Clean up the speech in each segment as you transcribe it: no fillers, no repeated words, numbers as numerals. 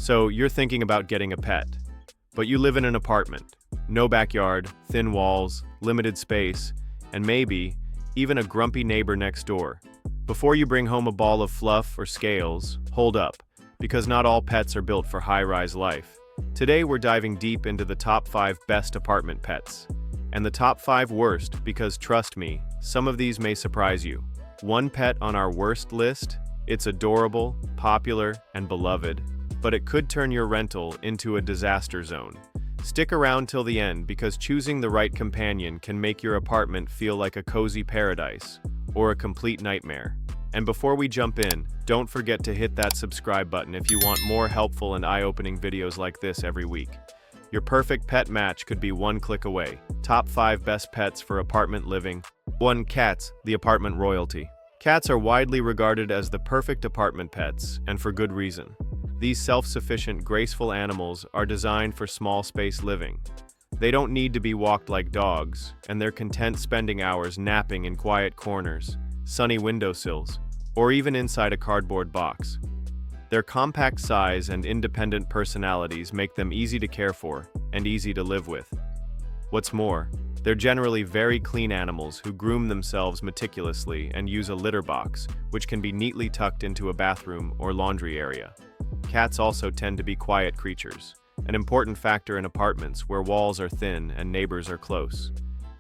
So you're thinking about getting a pet, but you live in an apartment. No backyard, thin walls, limited space, and maybe even a grumpy neighbor next door. Before you bring home a ball of fluff or scales, hold up, because not all pets are built for high-rise life. Today we're diving deep into the top 5 best apartment pets, and the top 5 worst because trust me, some of these may surprise you. One pet on our worst list, it's adorable, popular, and beloved, but it could turn your rental into a disaster zone. Stick around till the end because choosing the right companion can make your apartment feel like a cozy paradise or a complete nightmare. And before we jump in, don't forget to hit that subscribe button if you want more helpful and eye-opening videos like this every week. Your perfect pet match could be one click away. Top 5 best pets for apartment living. 1. Cats, the apartment royalty. Cats are widely regarded as the perfect apartment pets, and for good reason. These self-sufficient, graceful animals are designed for small space living. They don't need to be walked like dogs, and they're content spending hours napping in quiet corners, sunny windowsills, or even inside a cardboard box. Their compact size and independent personalities make them easy to care for and easy to live with. What's more, they're generally very clean animals who groom themselves meticulously and use a litter box, which can be neatly tucked into a bathroom or laundry area. Cats also tend to be quiet creatures, an important factor in apartments where walls are thin and neighbors are close.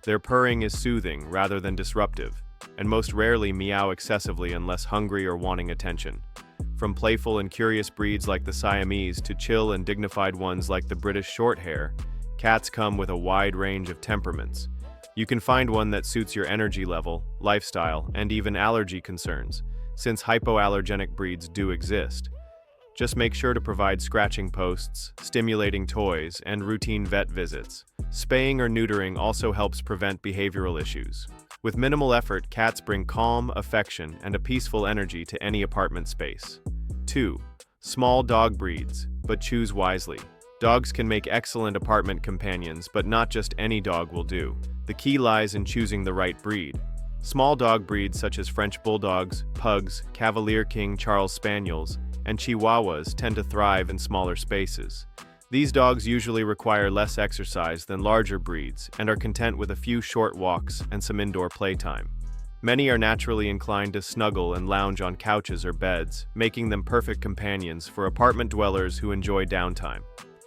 Their purring is soothing rather than disruptive, and most rarely meow excessively unless hungry or wanting attention. From playful and curious breeds like the Siamese to chill and dignified ones like the British Shorthair, cats come with a wide range of temperaments. You can find one that suits your energy level, lifestyle, and even allergy concerns, since hypoallergenic breeds do exist. Just make sure to provide scratching posts, stimulating toys, and routine vet visits. Spaying or neutering also helps prevent behavioral issues. With minimal effort, cats bring calm, affection, and a peaceful energy to any apartment space. 2. Small dog breeds, but choose wisely. Dogs can make excellent apartment companions, but not just any dog will do. The key lies in choosing the right breed. Small dog breeds such as French Bulldogs, Pugs, Cavalier King Charles Spaniels, and Chihuahuas tend to thrive in smaller spaces. These dogs usually require less exercise than larger breeds and are content with a few short walks and some indoor playtime. Many are naturally inclined to snuggle and lounge on couches or beds, making them perfect companions for apartment dwellers who enjoy downtime.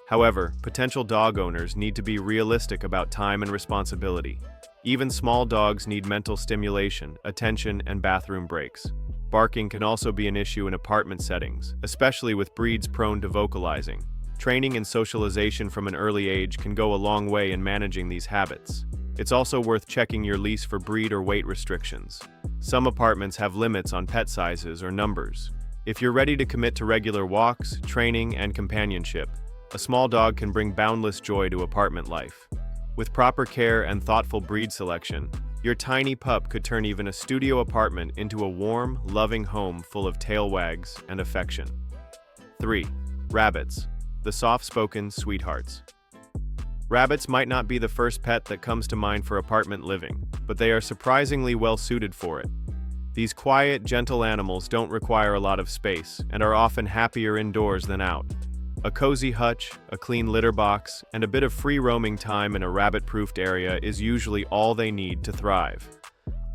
However, potential dog owners need to be realistic about time and responsibility. Even small dogs need mental stimulation, attention, and bathroom breaks. Barking can also be an issue in apartment settings, especially with breeds prone to vocalizing. Training and socialization from an early age can go a long way in managing these habits. It's also worth checking your lease for breed or weight restrictions. Some apartments have limits on pet sizes or numbers. If you're ready to commit to regular walks, training, and companionship, a small dog can bring boundless joy to apartment life. With proper care and thoughtful breed selection, your tiny pup could turn even a studio apartment into a warm, loving home full of tail wags and affection. 3. Rabbits, the soft-spoken sweethearts. Rabbits might not be the first pet that comes to mind for apartment living, but they are surprisingly well suited for it. These quiet, gentle animals don't require a lot of space and are often happier indoors than out. A cozy hutch, a clean litter box, and a bit of free roaming time in a rabbit-proofed area is usually all they need to thrive.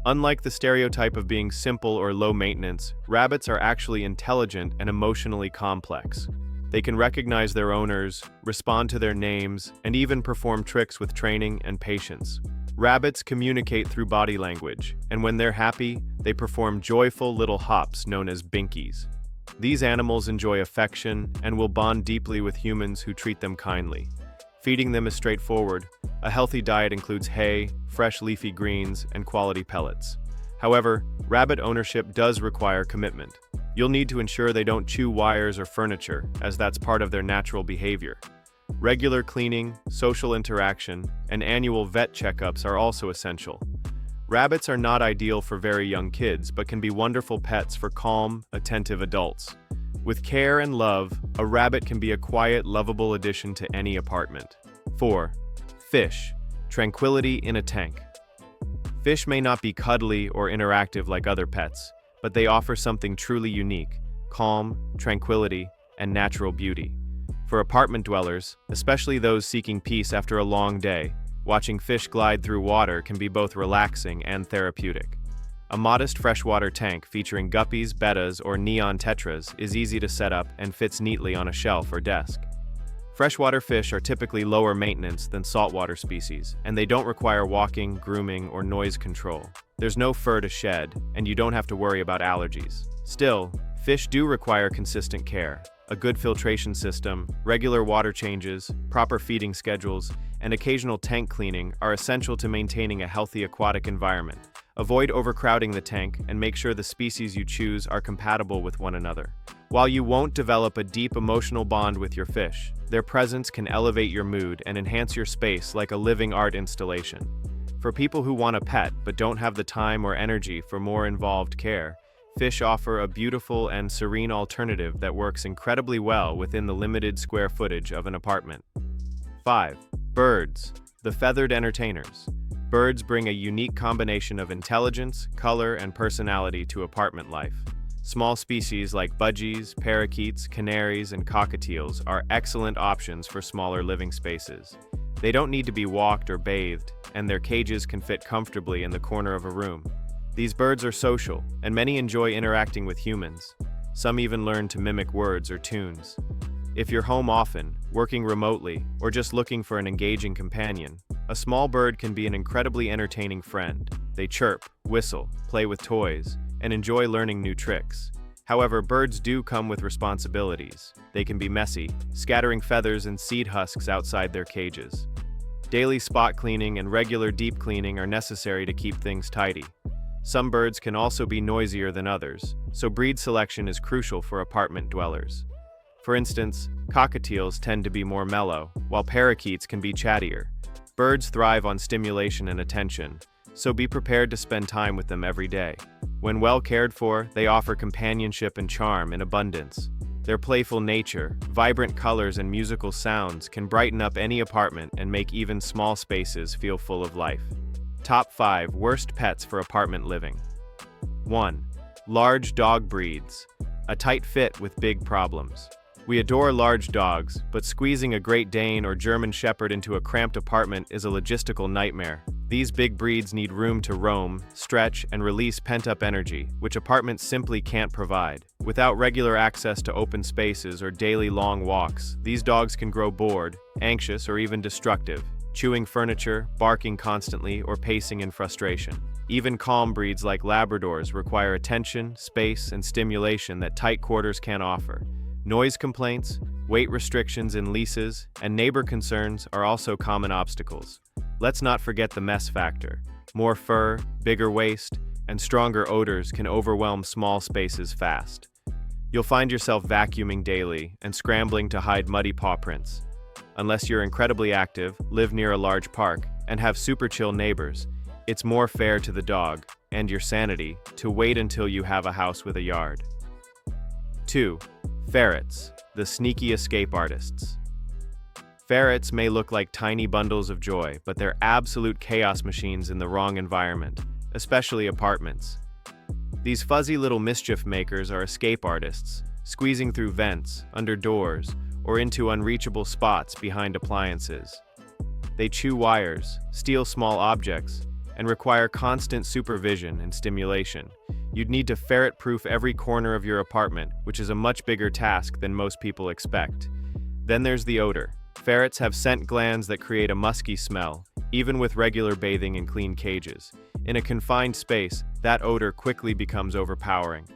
Unlike the stereotype of being simple or low maintenance, rabbits are actually intelligent and emotionally complex. They can recognize their owners, respond to their names, and even perform tricks with training and patience. Rabbits communicate through body language, and when they're happy, they perform joyful little hops known as binkies. These animals enjoy affection and will bond deeply with humans who treat them kindly. Feeding them is straightforward. A healthy diet includes hay, fresh leafy greens, and quality pellets. However, rabbit ownership does require commitment. You'll need to ensure they don't chew wires or furniture, as that's part of their natural behavior. Regular cleaning, social interaction, and annual vet checkups are also essential. Rabbits are not ideal for very young kids, but can be wonderful pets for calm, attentive adults. With care and love, a rabbit can be a quiet, lovable addition to any apartment. 4. Fish, tranquility in a tank. Fish may not be cuddly or interactive like other pets, but they offer something truly unique: calm, tranquility, and natural beauty. For apartment dwellers, especially those seeking peace after a long day, watching fish glide through water can be both relaxing and therapeutic. A modest freshwater tank featuring guppies, bettas, or neon tetras is easy to set up and fits neatly on a shelf or desk. Freshwater fish are typically lower maintenance than saltwater species, and they don't require walking, grooming, or noise control. There's no fur to shed, and you don't have to worry about allergies. Still, fish do require consistent care. A good filtration system, regular water changes, proper feeding schedules, and occasional tank cleaning are essential to maintaining a healthy aquatic environment. Avoid overcrowding the tank and make sure the species you choose are compatible with one another. While you won't develop a deep emotional bond with your fish, their presence can elevate your mood and enhance your space like a living art installation. For people who want a pet but don't have the time or energy for more involved care, fish offer a beautiful and serene alternative that works incredibly well within the limited square footage of an apartment. 5. Birds, the feathered entertainers. Birds bring a unique combination of intelligence, color, and personality to apartment life. Small species like budgies, parakeets, canaries, and cockatiels are excellent options for smaller living spaces. They don't need to be walked or bathed, and their cages can fit comfortably in the corner of a room. These birds are social, and many enjoy interacting with humans. Some even learn to mimic words or tunes. If you're home often, working remotely, or just looking for an engaging companion, a small bird can be an incredibly entertaining friend. They chirp, whistle, play with toys, and enjoy learning new tricks. However, birds do come with responsibilities. They can be messy, scattering feathers and seed husks outside their cages. Daily spot cleaning and regular deep cleaning are necessary to keep things tidy. Some birds can also be noisier than others, so breed selection is crucial for apartment dwellers. For instance, cockatiels tend to be more mellow, while parakeets can be chattier. Birds thrive on stimulation and attention, so be prepared to spend time with them every day. When well cared for, they offer companionship and charm in abundance. Their playful nature, vibrant colors, and musical sounds can brighten up any apartment and make even small spaces feel full of life. Top 5 Worst Pets for Apartment Living. 1. Large dog breeds. A tight fit with big problems. We adore large dogs, but squeezing a Great Dane or German Shepherd into a cramped apartment is a logistical nightmare. These big breeds need room to roam, stretch, and release pent-up energy, which apartments simply can't provide. Without regular access to open spaces or daily long walks, these dogs can grow bored, anxious, or even destructive, chewing furniture, barking constantly, or pacing in frustration. Even calm breeds like Labradors require attention, space, and stimulation that tight quarters can't offer. Noise complaints, weight restrictions in leases, and neighbor concerns are also common obstacles. Let's not forget the mess factor. More fur, bigger waste, and stronger odors can overwhelm small spaces fast. You'll find yourself vacuuming daily and scrambling to hide muddy paw prints. Unless you're incredibly active, live near a large park, and have super chill neighbors, it's more fair to the dog, and your sanity, to wait until you have a house with a yard. 2. Ferrets, the sneaky escape artists. Ferrets may look like tiny bundles of joy, but they're absolute chaos machines in the wrong environment, especially apartments. These fuzzy little mischief makers are escape artists, squeezing through vents, under doors, or into unreachable spots behind appliances. They chew wires, steal small objects, and require constant supervision and stimulation. You'd need to ferret-proof every corner of your apartment, which is a much bigger task than most people expect. Then there's the odor. Ferrets have scent glands that create a musky smell, even with regular bathing in clean cages. In a confined space, that odor quickly becomes overpowering.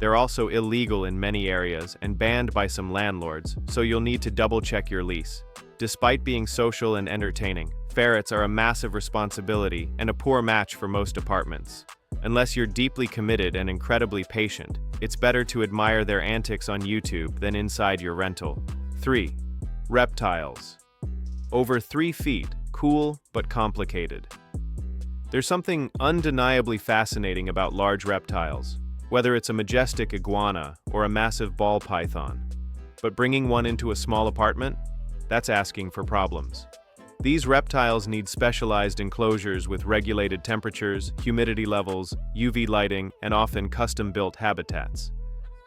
They're also illegal in many areas and banned by some landlords, so you'll need to double-check your lease. Despite being social and entertaining, ferrets are a massive responsibility and a poor match for most apartments. Unless you're deeply committed and incredibly patient, it's better to admire their antics on YouTube than inside your rental. 3. Reptiles. Over 3 feet, cool but complicated. There's something undeniably fascinating about large reptiles, whether it's a majestic iguana or a massive ball python. But bringing one into a small apartment? That's asking for problems. These reptiles need specialized enclosures with regulated temperatures, humidity levels, UV lighting, and often custom-built habitats.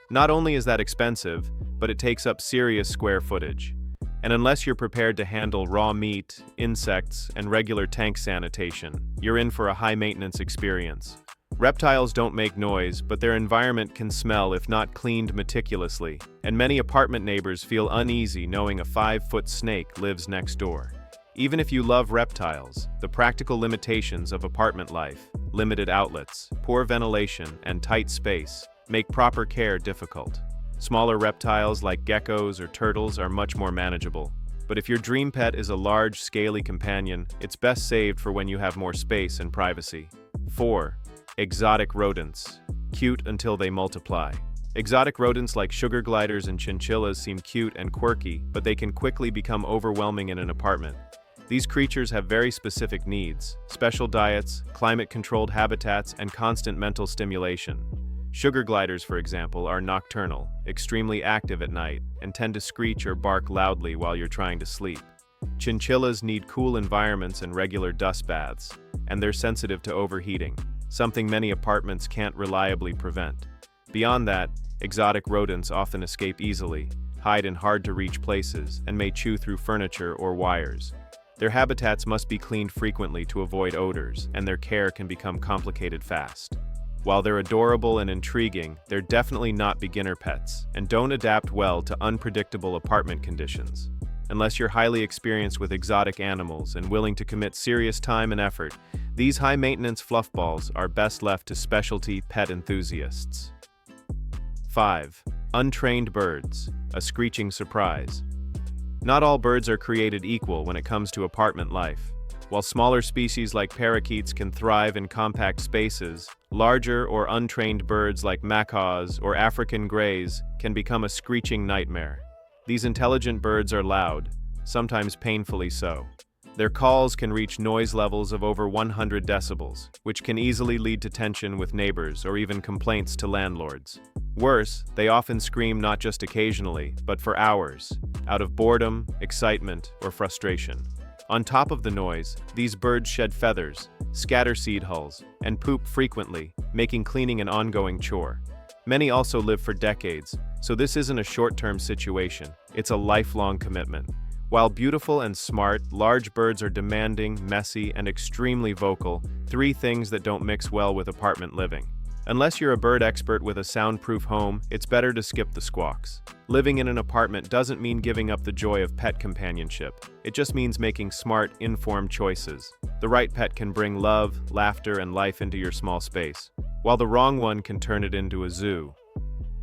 Not only is that expensive, but it takes up serious square footage. And unless you're prepared to handle raw meat, insects, and regular tank sanitation, you're in for a high-maintenance experience. Reptiles don't make noise, but their environment can smell if not cleaned meticulously, and many apartment neighbors feel uneasy knowing a 5-foot snake lives next door. Even if you love reptiles, the practical limitations of apartment life, limited outlets, poor ventilation, and tight space, make proper care difficult. Smaller reptiles like geckos or turtles are much more manageable. But if your dream pet is a large, scaly companion, it's best saved for when you have more space and privacy. 4. Exotic rodents. Cute until they multiply. Exotic rodents like sugar gliders and chinchillas seem cute and quirky, but they can quickly become overwhelming in an apartment. These creatures have very specific needs: special diets, climate-controlled habitats, and constant mental stimulation. Sugar gliders, for example, are nocturnal, extremely active at night, and tend to screech or bark loudly while you're trying to sleep. Chinchillas need cool environments and regular dust baths, and they're sensitive to overheating, something many apartments can't reliably prevent. Beyond that, exotic rodents often escape easily, hide in hard-to-reach places, and may chew through furniture or wires. Their habitats must be cleaned frequently to avoid odors, and their care can become complicated fast. While they're adorable and intriguing, they're definitely not beginner pets, and don't adapt well to unpredictable apartment conditions. Unless you're highly experienced with exotic animals and willing to commit serious time and effort, these high-maintenance fluffballs are best left to specialty pet enthusiasts. 5. Untrained birds. A screeching surprise. Not all birds are created equal when it comes to apartment life. While smaller species like parakeets can thrive in compact spaces, larger or untrained birds like macaws or African greys can become a screeching nightmare. These intelligent birds are loud, sometimes painfully so. Their calls can reach noise levels of over 100 decibels, which can easily lead to tension with neighbors or even complaints to landlords. Worse, they often scream not just occasionally, but for hours, out of boredom, excitement, or frustration. On top of the noise, these birds shed feathers, scatter seed hulls, and poop frequently, making cleaning an ongoing chore. Many also live for decades, so this isn't a short-term situation, it's a lifelong commitment. While beautiful and smart, large birds are demanding, messy, and extremely vocal, 3 things that don't mix well with apartment living. Unless you're a bird expert with a soundproof home, it's better to skip the squawks. Living in an apartment doesn't mean giving up the joy of pet companionship. It just means making smart, informed choices. The right pet can bring love, laughter, and life into your small space, while the wrong one can turn it into a zoo.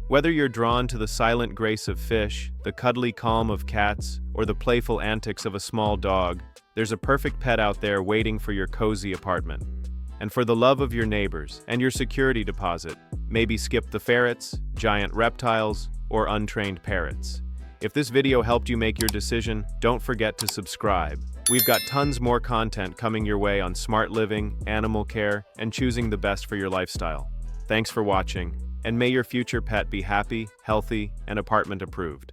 Whether you're drawn to the silent grace of fish, the cuddly calm of cats, or the playful antics of a small dog, there's a perfect pet out there waiting for your cozy apartment. And for the love of your neighbors and your security deposit, maybe skip the ferrets, giant reptiles, or untrained parrots. If this video helped you make your decision, don't forget to subscribe. We've got tons more content coming your way on smart living, animal care, and choosing the best for your lifestyle. Thanks for watching, and may your future pet be happy, healthy, and apartment approved.